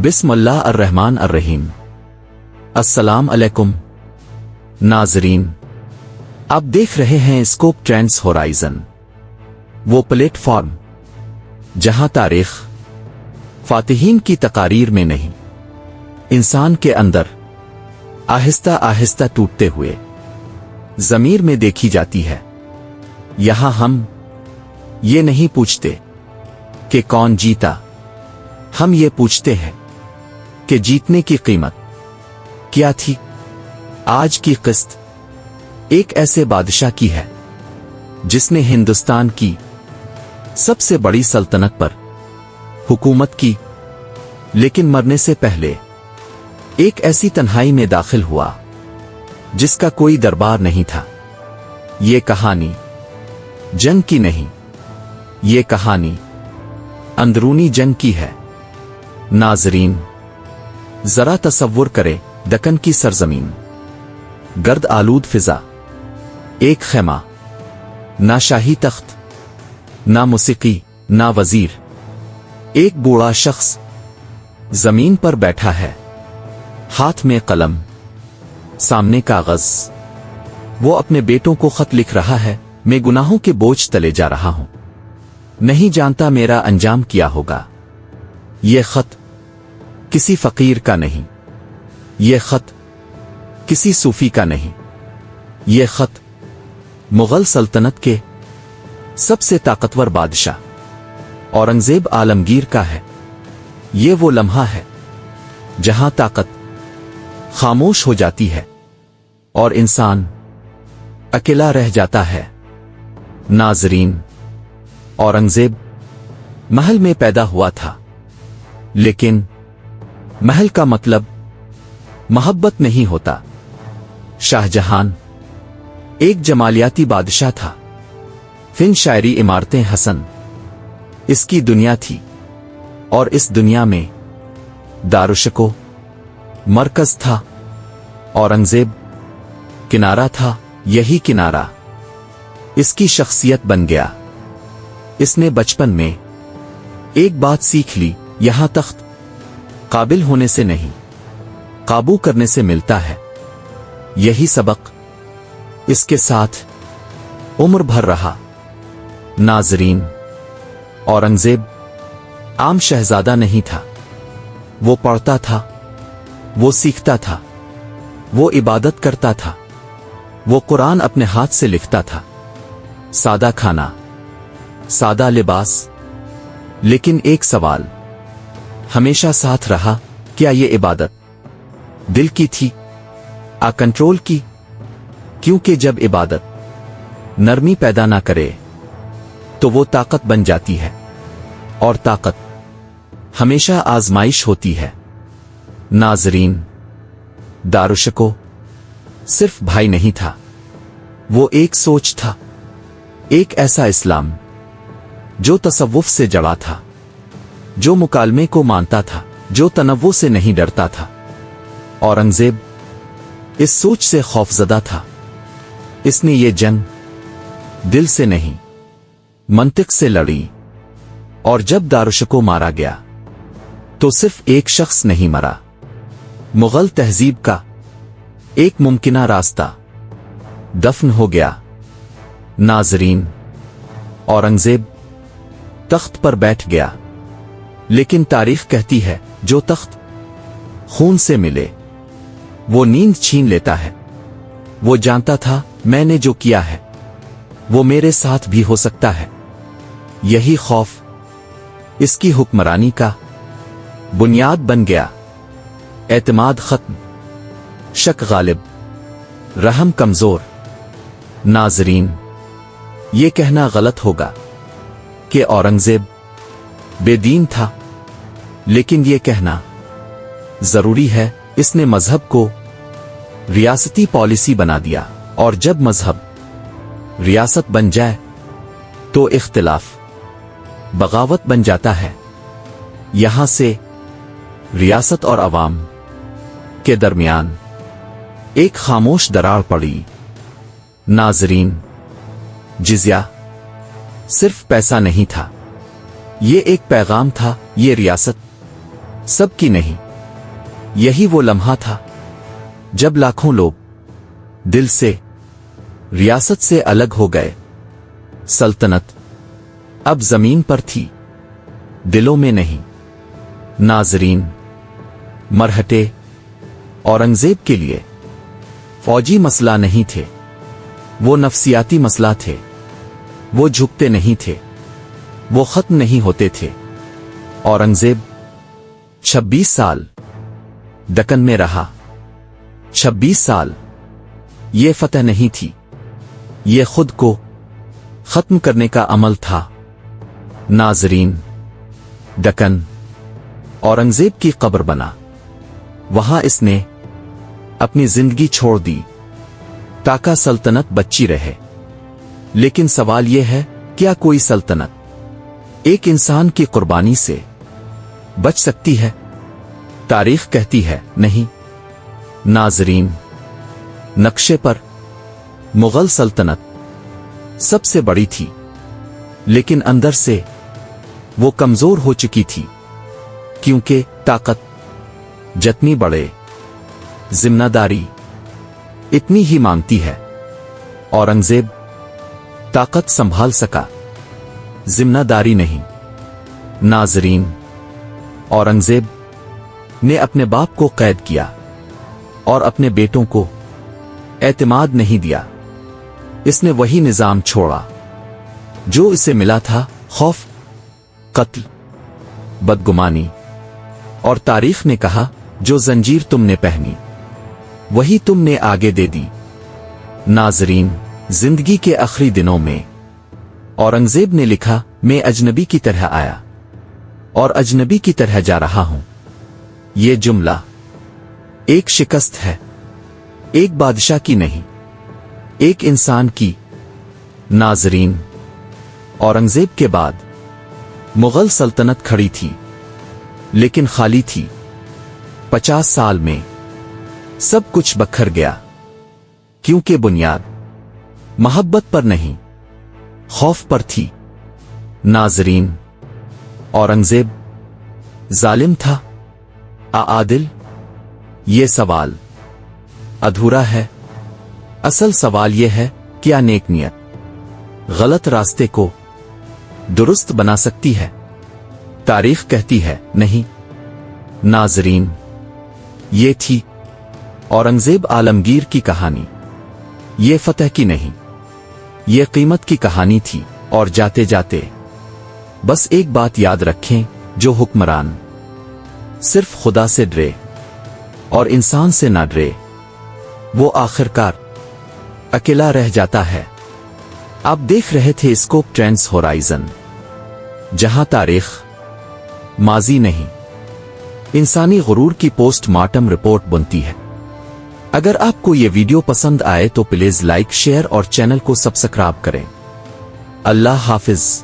बिस्मिल्लाह अर्रहमान अर्रहीम। अस्सलाम अलैकुम नाजरीन, आप देख रहे हैं स्कोप ट्रेंड्स होराइजन, वो प्लेटफॉर्म जहां तारीख फातिहीन की तकारीर में नहीं, इंसान के अंदर आहिस्ता आहिस्ता टूटते हुए ज़मीर में देखी जाती है। यहां हम ये नहीं पूछते कि कौन जीता, हम ये पूछते हैं कि जीतने की कीमत क्या थी। आज की किस्त एक ऐसे बादशाह की है जिसने हिंदुस्तान की सबसे बड़ी सल्तनत पर हुकूमत की, लेकिन मरने से पहले एक ऐसी तन्हाई में दाखिल हुआ जिसका कोई दरबार नहीं था। ये कहानी जंग की नहीं, ये कहानी अंदरूनी जंग की है। नाजरीन, जरा तसव्वुर करें दक्कन की सरजमीन, गर्द आलूद फिजा, एक खेमा, ना शाही तख्त, ना मुसीकी, ना वजीर, एक बूढ़ा शख्स जमीन पर बैठा है, हाथ में कलम, सामने कागज। वो अपने बेटों को खत लिख रहा है, मैं गुनाहों के बोझ तले जा रहा हूं, नहीं जानता मेरा अंजाम क्या होगा। ये खत किसी फकीर का नहीं, ये खत किसी सूफी का नहीं, ये खत मुगल सल्तनत के सबसे ताकतवर बादशाह औरंगजेब आलमगीर का है। ये वो लम्हा है जहां ताकत खामोश हो जाती है और इंसान अकेला रह जाता है। नाजरीन, औरंगजेब महल में पैदा हुआ था, लेकिन महल का मतलब मोहब्बत नहीं होता। शाहजहां एक जमालियाती बादशाह था, फिन शायरी इमारतें हसन इसकी दुनिया थी, और इस दुनिया में दारुशको मरकज था। औरंगजेब किनारा था, यही किनारा इसकी शख्सियत बन गया। इसने बचपन में एक बात सीख ली, यहां तख्त काबिल होने से नहीं, काबू करने से मिलता है। यही सबक इसके साथ उम्र भर रहा। नाजरीन, औरंगजेब आम शहजादा नहीं था। वो पढ़ता था, वो सीखता था, वो इबादत करता था, वो कुरान अपने हाथ से लिखता था। सादा खाना, सादा लिबास, लेकिन एक सवाल हमेशा साथ रहा, क्या ये इबादत दिल की थी, कंट्रोल की? क्योंकि जब इबादत नरमी पैदा ना करे तो वो ताकत बन जाती है, और ताकत हमेशा आजमाइश होती है। नाजरीन, दारुशको सिर्फ भाई नहीं था, वो एक सोच था, एक ऐसा इस्लाम जो तसव्वुफ से जड़ा था, जो मुकालमे को मानता था, जो तनव्वु से नहीं डरता था। औरंगजेब इस सोच से खौफजदा था। इसने ये जंग दिल से नहीं, मंतिक से लड़ी, और जब दारुशको मारा गया तो सिर्फ एक शख्स नहीं मरा, मुगल तहजीब का एक मुमकिना रास्ता दफन हो गया। नाजरीन, औरंगजेब तख्त पर बैठ गया, लेकिन तारीख कहती है जो तख्त खून से मिले वो नींद छीन लेता है। वो जानता था मैंने जो किया है वो मेरे साथ भी हो सकता है। यही खौफ इसकी हुक्मरानी का बुनियाद बन गया। एतमाद खत्म, शक गालिब, रहम कमजोर। नाजरीन, ये कहना गलत होगा कि औरंगजेब बेदीन था, लेकिन ये कहना जरूरी है, इसने मजहब को रियासती पॉलिसी बना दिया, और जब मजहब रियासत बन जाए तो इख्तिलाफ बगावत बन जाता है। यहां से रियासत और अवाम के दरमियान एक खामोश दरार पड़ी। नाजरीन, जिज़्या सिर्फ पैसा नहीं था, ये एक पैगाम था। ये रियासत سب کی نہیں۔ یہی وہ لمحہ تھا جب لاکھوں لوگ دل سے، ریاست سے الگ ہو گئے۔ سلطنت اب زمین پر تھی، دلوں میں نہیں۔ ناظرین، مرہٹے اورنگزیب کے لیے فوجی مسئلہ نہیں تھے، وہ نفسیاتی مسئلہ تھے۔ وہ جھکتے نہیں تھے، وہ ختم نہیں ہوتے تھے۔ اورنگزیب 26 سال دکن میں رہا۔ 26 سال یہ فتح نہیں تھی، یہ خود کو ختم کرنے کا عمل تھا۔ ناظرین، دکن اورنگزیب کی قبر بنا۔ وہاں اس نے اپنی زندگی چھوڑ دی تاکہ سلطنت بچی رہے۔ لیکن سوال یہ ہے، کیا کوئی سلطنت ایک انسان کی قربانی سے بچ سکتی ہے؟ تاریخ کہتی ہے نہیں۔ ناظرین، نقشے پر مغل سلطنت سب سے بڑی تھی، لیکن اندر سے وہ کمزور ہو چکی تھی، کیونکہ طاقت جتنی بڑھے، ذمہ داری اتنی ہی مانگتی ہے۔ اورنگزیب طاقت سنبھال سکا، ذمہ داری نہیں۔ ناظرین، اورنگزیب نے اپنے باپ کو قید کیا اور اپنے بیٹوں کو اعتماد نہیں دیا۔ اس نے وہی نظام چھوڑا جو اسے ملا تھا، خوف، قتل، بدگمانی، اور تاریخ نے کہا جو زنجیر تم نے پہنی وہی تم نے آگے دے دی۔ ناظرین، زندگی کے آخری دنوں میں اورنگزیب نے لکھا، میں اجنبی کی طرح آیا اور اجنبی کی طرح جا رہا ہوں۔ یہ جملہ ایک شکست ہے، ایک بادشاہ کی نہیں، ایک انسان کی۔ ناظرین، اورنگزیب کے بعد مغل سلطنت کھڑی تھی، لیکن خالی تھی۔ 50 سال میں سب کچھ بکھر گیا، کیونکہ بنیاد محبت پر نہیں، خوف پر تھی۔ ناظرین، اورنگزیب ظالم تھا، عادل؟ یہ سوال ادھورا ہے۔ اصل سوال یہ ہے، کیا نیک نیت غلط راستے کو درست بنا سکتی ہے؟ تاریخ کہتی ہے نہیں۔ ناظرین، یہ تھی اورنگزیب عالمگیر کی کہانی۔ یہ فتح کی نہیں، یہ قیمت کی کہانی تھی۔ اور جاتے جاتے بس ایک بات یاد رکھیں، جو حکمران صرف خدا سے ڈرے اور انسان سے نہ ڈرے، وہ آخرکار اکیلا رہ جاتا ہے۔ آپ دیکھ رہے تھے اسکوپ ٹرینڈز ہورائزن، جہاں تاریخ ماضی نہیں، انسانی غرور کی پوسٹ مارٹم رپورٹ بنتی ہے۔ اگر آپ کو یہ ویڈیو پسند آئے تو پلیز لائک، شیئر اور چینل کو سبسکرائب کریں۔ اللہ حافظ۔